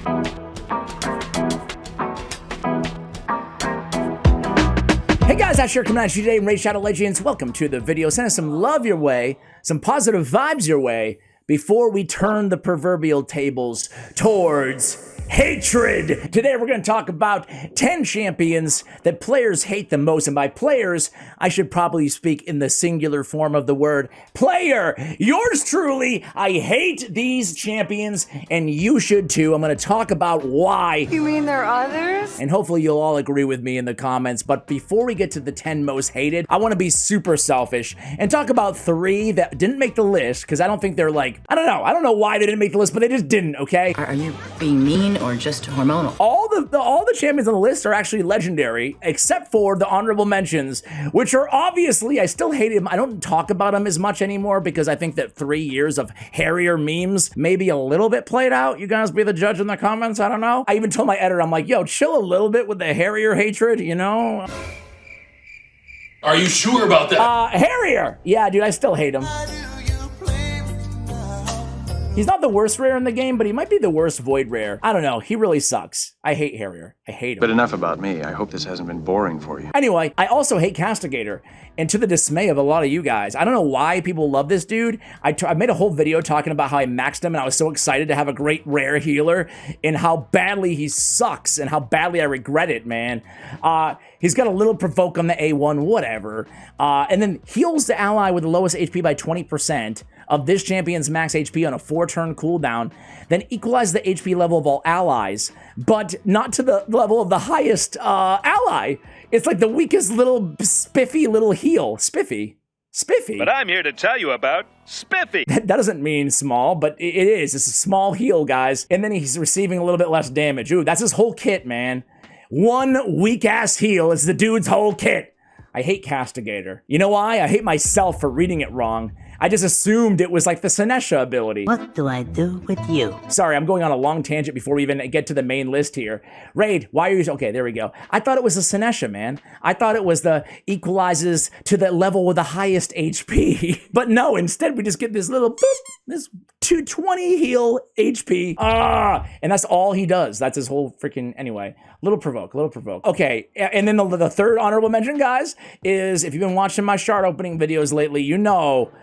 Hey guys, Asher coming at you today in Raid Shadow Legends. Welcome to the video. Send us some love your way, some positive vibes your way, before we turn the proverbial tables towards hatred. Today we're going to talk about 10 champions that players hate the most. And by players, I should probably speak in the singular form of the word player. Yours truly, I hate these champions, and you should too. I'm going to talk about why. You mean there are others? And hopefully you'll all agree with me in the comments. But before we get to the 10 most hated, I want to be super selfish and talk about 3 that didn't make the list, because I don't think they're like, I don't know why they didn't make the list, but they just didn't, okay? Are you being mean or just hormonal? All the champions on the list are actually legendary, except for the honorable mentions, which are obviously, I still hate them. I don't talk about them as much anymore because I think that 3 years of Harrier memes maybe a little bit played out. You guys be the judge in the comments, I don't know. I even told my editor, I'm like, yo, chill a little bit with the Harrier hatred, you know? Are you sure about that? Harrier! Yeah, dude, I still hate him. He's not the worst rare in the game, but he might be the worst void rare. I don't know. He really sucks. I hate Harrier. I hate him. But enough about me. I hope this hasn't been boring for you. Anyway, I also hate Castigator, and to the dismay of a lot of you guys. I don't know why people love this dude. I made a whole video talking about how I maxed him, and I was so excited to have a great rare healer, and how badly he sucks, and how badly I regret it, man. He's got a little provoke on the A1, whatever. And then heals the ally with the lowest HP by 20% of this champion's max HP on a 4-turn cooldown, then equalize the HP level of all allies, but not to the level of the highest ally. It's like the weakest little spiffy little heal. Spiffy. But I'm here to tell you about Spiffy. That doesn't mean small, but it is. It's a small heal, guys. And then he's receiving a little bit less damage. Ooh, that's his whole kit, man. One weak-ass heal is the dude's whole kit. I hate Castigator. You know why? I hate myself for reading it wrong. I just assumed it was like the Senesha ability. What do I do with you? Sorry, I'm going on a long tangent before we even get to the main list here. Raid, why are you... Okay, there we go. I thought it was the Senesha, man. I thought it was the equalizes to the level with the highest HP. But no, instead we just get this little boop, this 220 heal HP. And that's all he does. That's his whole freaking... Anyway, little provoke. Okay, and then the third honorable mention, guys, is if you've been watching my shard opening videos lately, you know...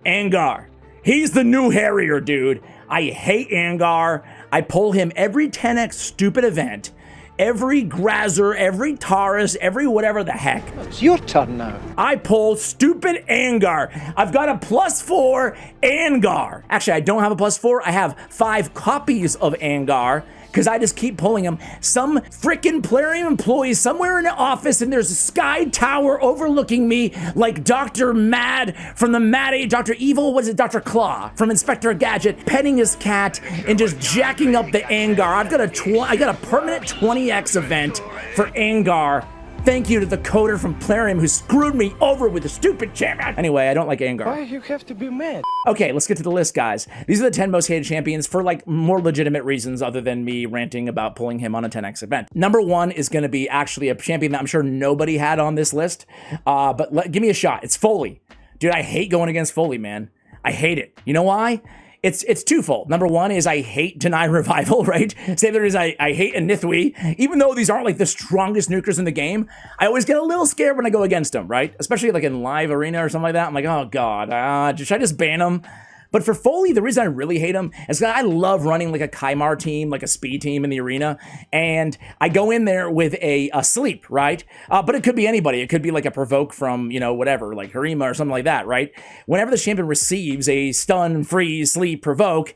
Angar. He's the new Harrier, dude. I hate Angar. I pull him every 10x stupid event, every Grazer, every Taurus, every whatever the heck. It's your turn now. I pull stupid Angar. I've got a +4 Angar. Actually, I don't have a +4. I have 5 copies of Angar, because I just keep pulling them. Some freaking Plarium employee somewhere in the office, and there's a sky tower overlooking me like Dr. Mad from the Mad Age, Dr. Evil, what is it, Dr. Claw from Inspector Gadget, petting his cat and just jacking up the Angar. I got a permanent 20x event for Angar. Thank you to the coder from Plarium who screwed me over with a stupid champion. Anyway, I don't like Angar. Why you have to be mad? Okay, let's get to the list, guys. These are the 10 most hated champions for like more legitimate reasons other than me ranting about pulling him on a 10x event. Number 1 is going to be actually a champion that I'm sure nobody had on this list, but give me a shot. It's Foley. Dude, I hate going against Foley, man. I hate it. You know why? It's twofold. Number 1 is I hate Deny Revival, right? Same there is I hate Anithwi. Even though these aren't like the strongest nukers in the game, I always get a little scared when I go against them, right? Especially like in live arena or something like that. I'm like, oh God, should I just ban them? But for Foley, the reason I really hate him is that I love running like a Kymar team, like a speed team in the arena. And I go in there with a sleep, right? But it could be anybody. It could be like a provoke from, you know, whatever, like Harima or something like that, right? Whenever the champion receives a stun, freeze, sleep, provoke,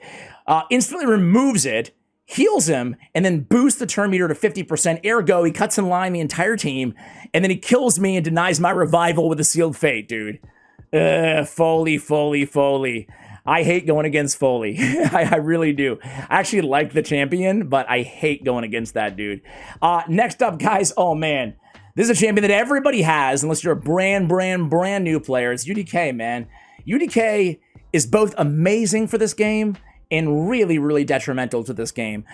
instantly removes it, heals him, and then boosts the turn meter to 50%. Ergo, he cuts in line the entire team, and then he kills me and denies my revival with a sealed fate, dude. Foley. I hate going against Foley. I really do. I actually like the champion, but I hate going against that dude. Next up, guys, oh man. This is a champion that everybody has, unless you're a brand new player. It's UDK, man. UDK is both amazing for this game and really, really detrimental to this game.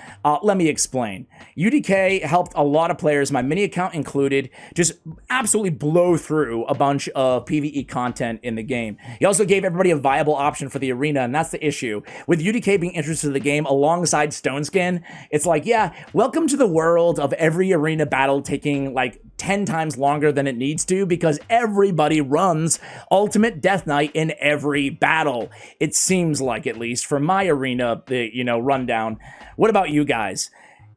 Let me explain. UDK helped a lot of players, my mini account included, just absolutely blow through a bunch of PvE content in the game. He also gave everybody a viable option for the arena, and that's the issue. With UDK being interested in the game alongside Stone Skin, it's like, yeah, welcome to the world of every arena battle taking like 10 times longer than it needs to because everybody runs Ultimate Deathknight in every battle. It seems like, at least for my arena, rundown. What about you guys?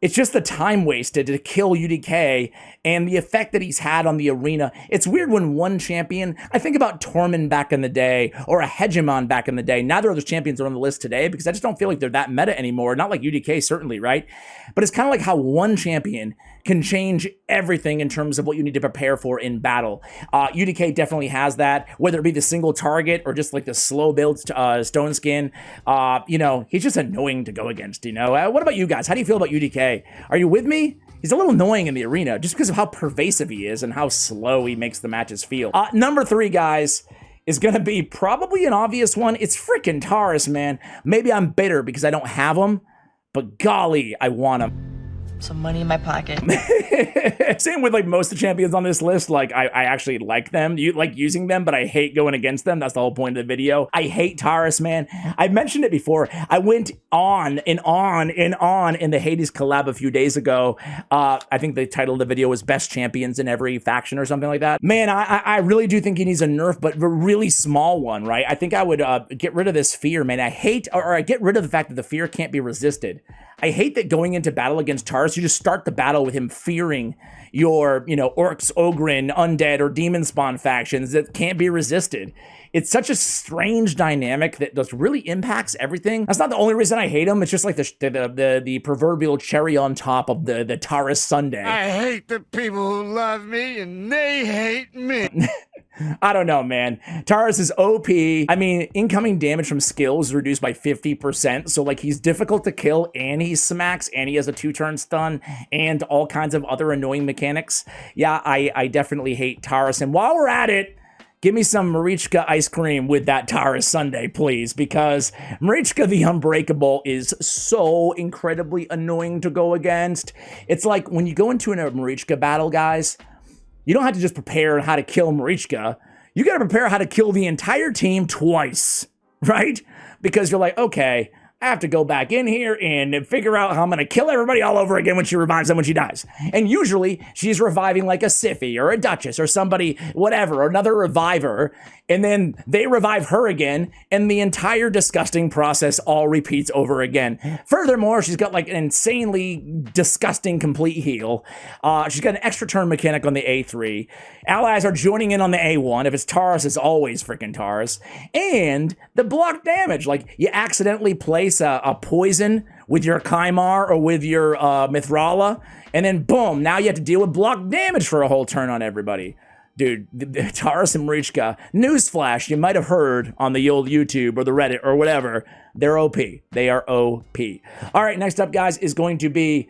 It's just the time wasted to kill UDK and the effect that he's had on the arena. It's weird when one champion, I think about Tormund back in the day or a Hegemon back in the day. Neither of those champions are on the list today because I just don't feel like they're that meta anymore. Not like UDK, certainly, right? But it's kind of like how one champion can change everything in terms of what you need to prepare for in battle. UDK definitely has that, whether it be the single target or just like the slow build Stone Skin. He's just annoying to go against, What about you guys? How do you feel about UDK? Are you with me? He's a little annoying in the arena just because of how pervasive he is and how slow he makes the matches feel. Number 3, guys, is going to be probably an obvious one. It's freaking Taurus, man. Maybe I'm bitter because I don't have him, but golly, I want him. Some money in my pocket. Same with like most of the champions on this list. Like I actually like them, like using them, but I hate going against them. That's the whole point of the video. I hate Taurus, man. I mentioned it before. I went on and on and on in the Hades collab a few days ago. I think the title of the video was Best Champions in Every Faction or something like that. Man, I really do think he needs a nerf, but a really small one, right? I think I would get rid of this fear, man. I get rid of the fact that the fear can't be resisted. I hate that going into battle against Taurus, you just start the battle with him fearing your, Orcs, Ogryn, Undead, or Demon Spawn factions that can't be resisted. It's such a strange dynamic that just really impacts everything. That's not the only reason I hate him. It's just like the proverbial cherry on top of the Taurus sundae. I hate the people who love me and they hate me. I don't know, man. Taurus is OP. I mean, incoming damage from skills is reduced by 50%. So, like, he's difficult to kill, and he smacks, and he has a 2-turn stun, and all kinds of other annoying mechanics. Yeah, I definitely hate Taurus. And while we're at it, give me some Marichka ice cream with that Taurus sundae, please, because Marichka the Unbreakable is so incredibly annoying to go against. It's like when you go into a Marichka battle, guys, you don't have to just prepare how to kill Marichka. You got to prepare how to kill the entire team twice, right? Because you're like, okay, I have to go back in here and figure out how I'm going to kill everybody all over again when she revives them when she dies. And usually she's reviving like a Siphi or a Duchess or somebody, whatever, or another reviver. And then they revive her again, and the entire disgusting process all repeats over again. Furthermore, she's got like an insanely disgusting complete heal. She's got an extra turn mechanic on the A3. Allies are joining in on the A1. If it's Taurus, it's always freaking Taurus. And the block damage, like you accidentally place a poison with your Kymar or with your Mithrala, and then boom, now you have to deal with block damage for a whole turn on everybody. Dude, Taurus and Marichka, newsflash, you might have heard on the old YouTube or the Reddit or whatever, they're OP. They are OP. All right, next up, guys, is going to be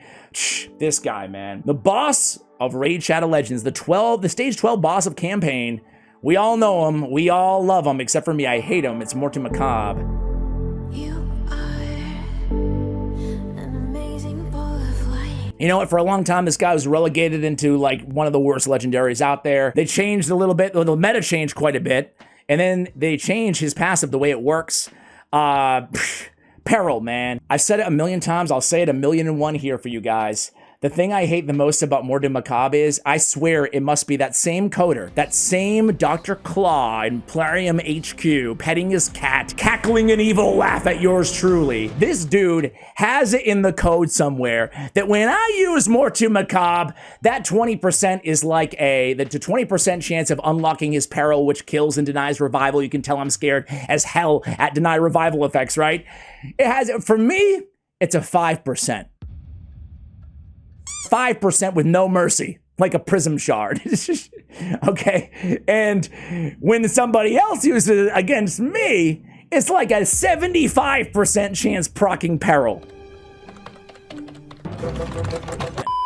this guy, man. The boss of Raid Shadow Legends, the stage 12 boss of campaign. We all know him. We all love him, except for me. I hate him. It's Mortu-Macaab. You know what? For a long time, this guy was relegated into like one of the worst legendaries out there. They changed a little bit. The meta changed quite a bit. And then they changed his passive, the way it works. Peril, man. I've said it a million times. I'll say it 1,000,001 here for you guys. The thing I hate the most about Mortu-Macaab is, I swear it must be that same coder, that same Dr. Claw in Plarium HQ, petting his cat, cackling an evil laugh at yours truly. This dude has it in the code somewhere that when I use Mortu-Macaab, that 20% is like the 20% chance of unlocking his Peril, which kills and denies revival. You can tell I'm scared as hell at deny revival effects, right? It has, for me, it's a 5%. 5% with no mercy, like a prism shard. Okay? And when somebody else uses it against me, it's like a 75% chance proccing Peril.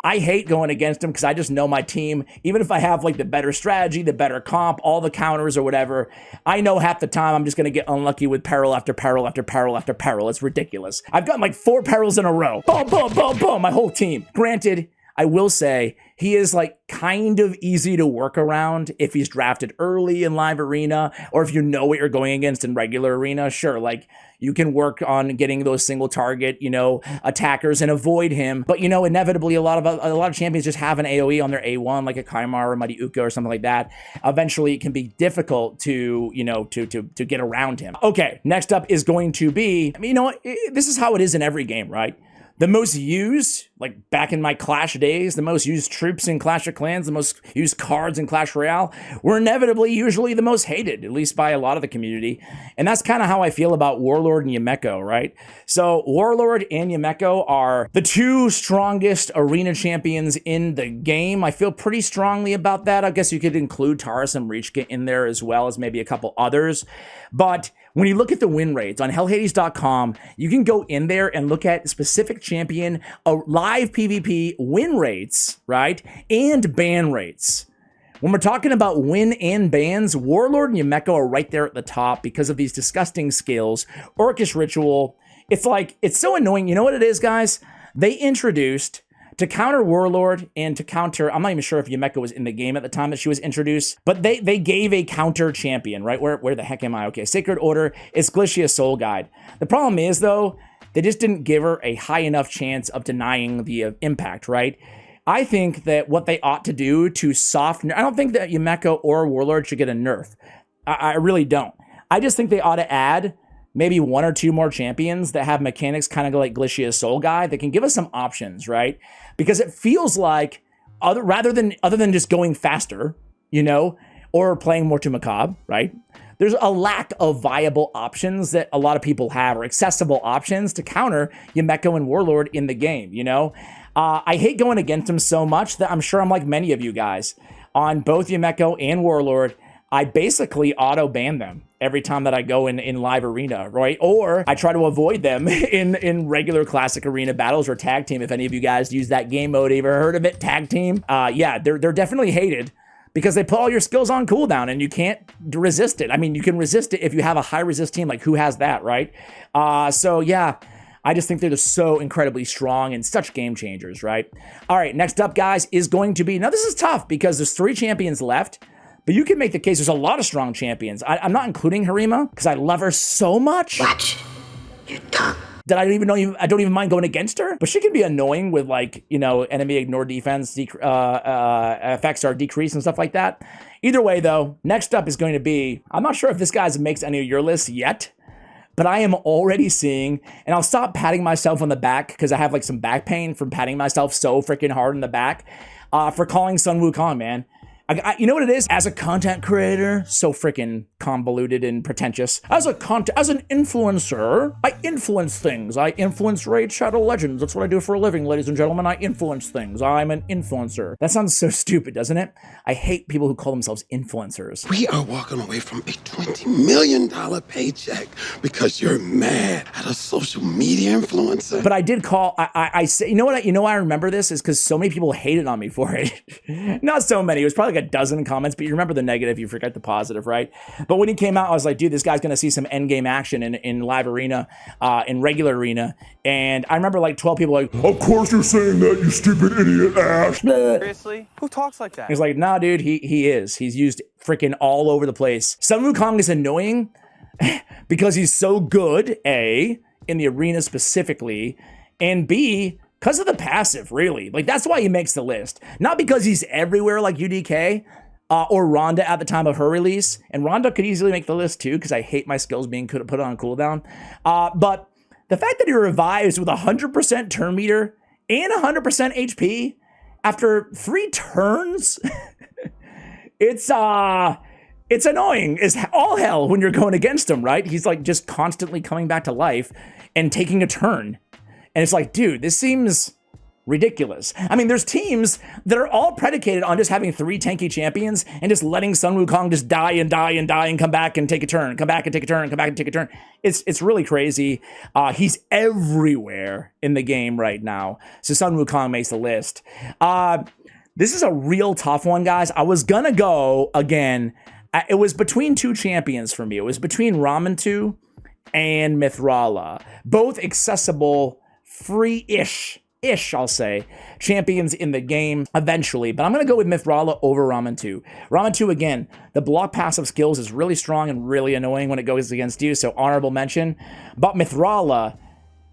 I hate going against him because I just know my team. Even if I have like the better strategy, the better comp, all the counters or whatever, I know half the time I'm just going to get unlucky with peril after peril after peril after peril. It's ridiculous. I've gotten like 4 perils in a row. Boom, boom, boom, boom, my whole team. Granted, I will say he is like kind of easy to work around if he's drafted early in live arena, or if you know what you're going against in regular arena. Sure, like you can work on getting those single target, attackers and avoid him. But inevitably a lot of champions just have an AoE on their A1, like a Kaimar or a Mighty Ukko or something like that. Eventually it can be difficult to get around him. Okay, next up is going to be, this is how it is in every game, right? The most used, like back in my Clash days, the most used troops in Clash of Clans, the most used cards in Clash Royale were inevitably usually the most hated, at least by a lot of the community. And that's kind of how I feel about Warlord and Yumeko, right? So Warlord and Yumeko are the 2 strongest arena champions in the game. I feel pretty strongly about that. I guess you could include Taurus and Marichka in there as well as maybe a couple others. But when you look at the win rates on hellhades.com, you can go in there and look at specific champion live PvP win rates, right? And ban rates. When we're talking about win and bans, Warlord and Yumeko are right there at the top because of these disgusting skills. Orcish Ritual, it's so annoying. You know what it is, guys? They introduced, to counter Warlord and to counter, I'm not even sure if Yumeko was in the game at the time that she was introduced, but they gave a counter champion, right? Where the heck am I? Okay, Sacred Order is Glycia Soul Guide. The problem is, though, they just didn't give her a high enough chance of denying the impact, right? I think that what they ought to do to soften, I don't think that Yumeko or Warlord should get a nerf. I really don't. I just think they ought to add maybe 1 or 2 more champions that have mechanics kind of like Glycia's Soul Guide that can give us some options, right? Because it feels like other than just going faster, or playing Mortu-Macaab, right? There's a lack of viable options that a lot of people have, or accessible options to counter Yumeko and Warlord in the game, I hate going against them so much that I'm sure I'm like many of you guys. On both Yumeko and Warlord, I basically auto-ban them every time that I go in live arena, right? Or I try to avoid them in regular classic arena battles or tag team. If any of you guys use that game mode, ever heard of it? Tag team? Yeah, they're definitely hated because they put all your skills on cooldown and you can't resist it. I mean, you can resist it if you have a high resist team, like who has that, right? So yeah, I just think they're just so incredibly strong and such game changers, right? All right, next up, guys, is going to be, now this is tough because there's 3 champions left. But you can make the case there's a lot of strong champions. I'm not including Harima because I love her so much. Watch your tongue. That I don't even mind going against her. But she can be annoying with enemy ignore defense, effects are decreased and stuff like that. Either way, though, next up is going to be, I'm not sure if this guy makes any of your lists yet, but I am already seeing, and I'll stop patting myself on the back because I have like some back pain from patting myself so freaking hard in the back for calling Sun Wukong, man. You know what it is? As a content creator, so freaking convoluted and pretentious. As an influencer, I influence things. I influence Raid Shadow Legends. That's what I do for a living, ladies and gentlemen. I influence things. I'm an influencer. That sounds so stupid, doesn't it? I hate people who call themselves influencers. We are walking away from a $20 million paycheck because you're mad at a social media influencer. But I did call, I say, you know what I remember this is because so many people hated on me for it. Not so many. It was probably like a dozen comments, but you remember the negative, you forget the positive, right? But when he came out, I was like, dude, this guy's gonna see some end game action in live arena, in regular arena. And I remember like 12 people like, of course you're saying that, you stupid idiot ass. Seriously? Who talks like that? He's like, nah, dude, he is. He's used freaking all over the place. Sun Wukong is annoying because he's so good, A, in the arena specifically, and B, because of the passive, really. Like, that's why he makes the list. Not because he's everywhere like UDK or Rhonda at the time of her release. And Rhonda could easily make the list too, because I hate my skills being put on cooldown. But the fact that he revives with 100% turn meter and 100% HP after 3 turns, it's annoying. It's all hell when you're going against him, right? He's like just constantly coming back to life and taking a turn. And it's like, dude, this seems ridiculous. I mean, there's teams that are all predicated on just having 3 tanky champions and just letting Sun Wukong just die and die and die and come back and take a turn, come back and take a turn, come back and take a turn. It's really crazy. He's everywhere in the game right now. So Sun Wukong makes the list. This is a real tough one, guys. I was gonna go again. It was between 2 champions for me. It was between Ramantu and Mithrala, both accessible, free-ish, I'll say, champions in the game eventually. But I'm going to go with Mithrala over Ramantu. Ramantu, again, the block passive skills is really strong and really annoying when it goes against you, so honorable mention. But Mithrala,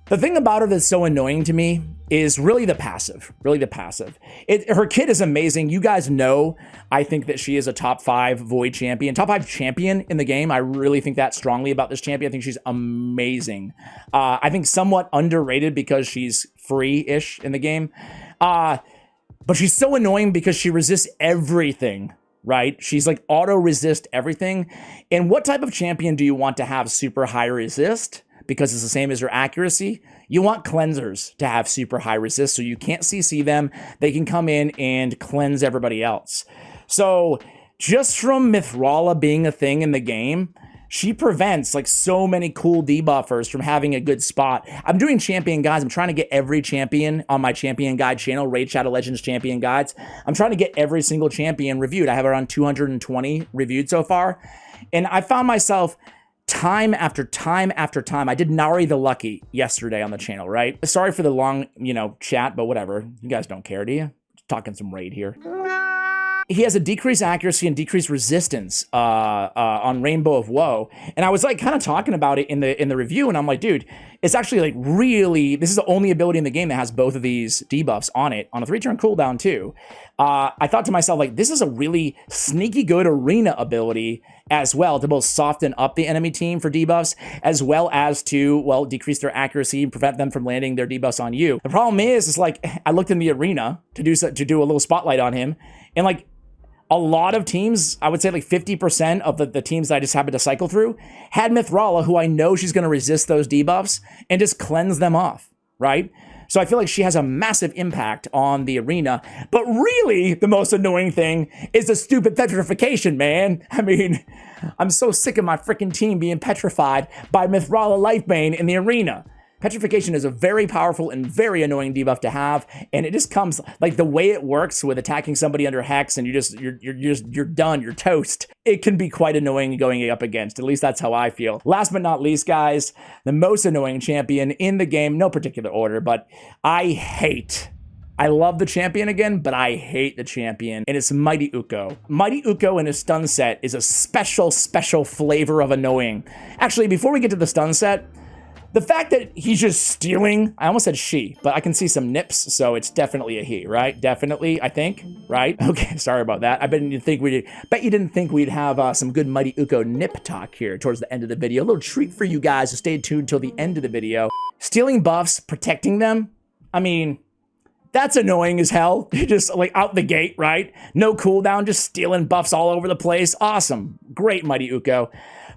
the thing about her that's so annoying to me is really the passive, her kit is amazing. You guys know, I think that she is a top 5 Void champion, top 5 champion in the game. I really think that strongly about this champion. I think she's amazing. I think somewhat underrated because she's free-ish in the game. But she's so annoying because she resists everything, right? She's like auto-resist everything. And what type of champion do you want to have super high resist? Because it's the same as your accuracy. You want cleansers to have super high resist, so you can't CC them. They can come in and cleanse everybody else. So just from Mithrala being a thing in the game, she prevents like so many cool debuffers from having a good spot. I'm doing champion guides. I'm trying to get every champion on my champion guide channel, Raid Shadow Legends champion guides. I'm trying to get every single champion reviewed. I have around 220 reviewed so far. And I found myself time after time after time. I did Nari the Lucky yesterday on the channel, right? Sorry for the long, chat, but whatever. You guys don't care, do you? Just talking some raid here. He has a decreased accuracy and decreased resistance on Rainbow of Woe. And I was like kind of talking about it in the review, and I'm like, dude, it's actually like really, this is the only ability in the game that has both of these debuffs on it, on a 3-turn cooldown too. I thought to myself, like, this is a really sneaky good arena ability as well to both soften up the enemy team for debuffs, as well as to, well, decrease their accuracy and prevent them from landing their debuffs on you. The problem is like, I looked in the arena to do a little spotlight on him, and like, a lot of teams, I would say like 50% of the teams that I just happened to cycle through, had Mithrala, who I know she's going to resist those debuffs and just cleanse them off, right? So I feel like she has a massive impact on the arena. But really, the most annoying thing is the stupid petrification, man. I mean, I'm so sick of my freaking team being petrified by Mithrala Lifebane in the arena. Petrification is a very powerful and very annoying debuff to have, and it just comes like the way it works with attacking somebody under Hex, and you're done, you're toast. It can be quite annoying going up against. At least that's how I feel. Last but not least, guys, the most annoying champion in the game, no particular order, but I love the champion again, but I hate the champion, and it's Mighty Ukko. Mighty Ukko in his stun set is a special flavor of annoying. Actually, before we get to the stun set, the fact that he's just stealing, I almost said she, but I can see some nips, so it's definitely a he, right? Definitely, I think, right? Okay, sorry about that. Bet you didn't think we'd have some good Mighty Ukko nip talk here towards the end of the video. A little treat for you guys to stay tuned till the end of the video. Stealing buffs, protecting them, I mean, that's annoying as hell. Just like out the gate, right? No cooldown, just stealing buffs all over the place. Awesome. Great, Mighty Ukko.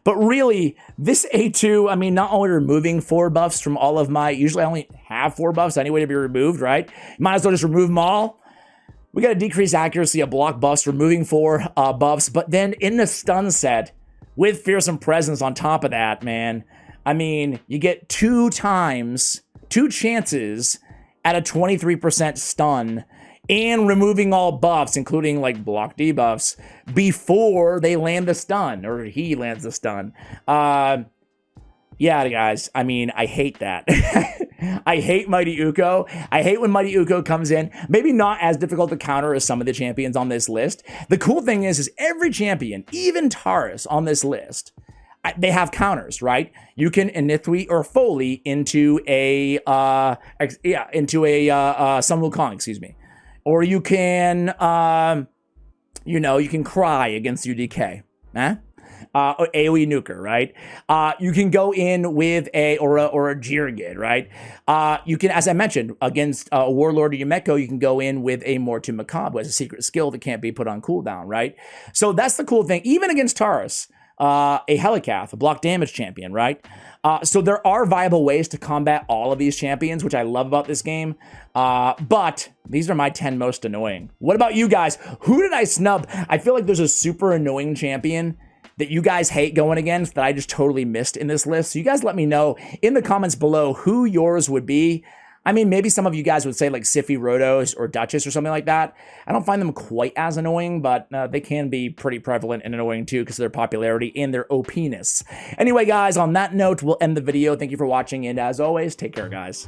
But really, this A2, I mean, not only removing 4 buffs from all of my, usually I only have 4 buffs anyway to be removed, right? Might as well just remove them all. We got a decreased accuracy of block buffs, removing 4 buffs, but then in the stun set, with Fearsome Presence on top of that, man, I mean, you get 2 chances at a 23% stun, and removing all buffs, including like block debuffs, before they land the stun, or he lands the stun. Yeah, guys, I mean, I hate that. I hate Mighty Ukko. I hate when Mighty Ukko comes in. Maybe not as difficult to counter as some of the champions on this list. The cool thing is every champion, even Taurus on this list, they have counters, right? You can Inithwi or Foley into a Sun Wukong, excuse me. Or you can, you can cry against UDK, or AoE nuker, right? You can go in with a Jirgid, right? You can, as I mentioned, against a Warlord or Yumeko, you can go in with a Mortu-Macaab, who has a secret skill that can't be put on cooldown, right? So that's the cool thing. Even against Taurus, a Helicath, a block damage champion, right? So there are viable ways to combat all of these champions, which I love about this game. But these are my 10 most annoying. What about you guys? Who did I snub? I feel like there's a super annoying champion that you guys hate going against that I just totally missed in this list. So you guys let me know in the comments below who yours would be. I mean, maybe some of you guys would say like Sify, Rotos, or Duchess or something like that. I don't find them quite as annoying, but they can be pretty prevalent and annoying too because of their popularity and their OP-ness. Anyway, guys, on that note, we'll end the video. Thank you for watching, and as always, take care, guys.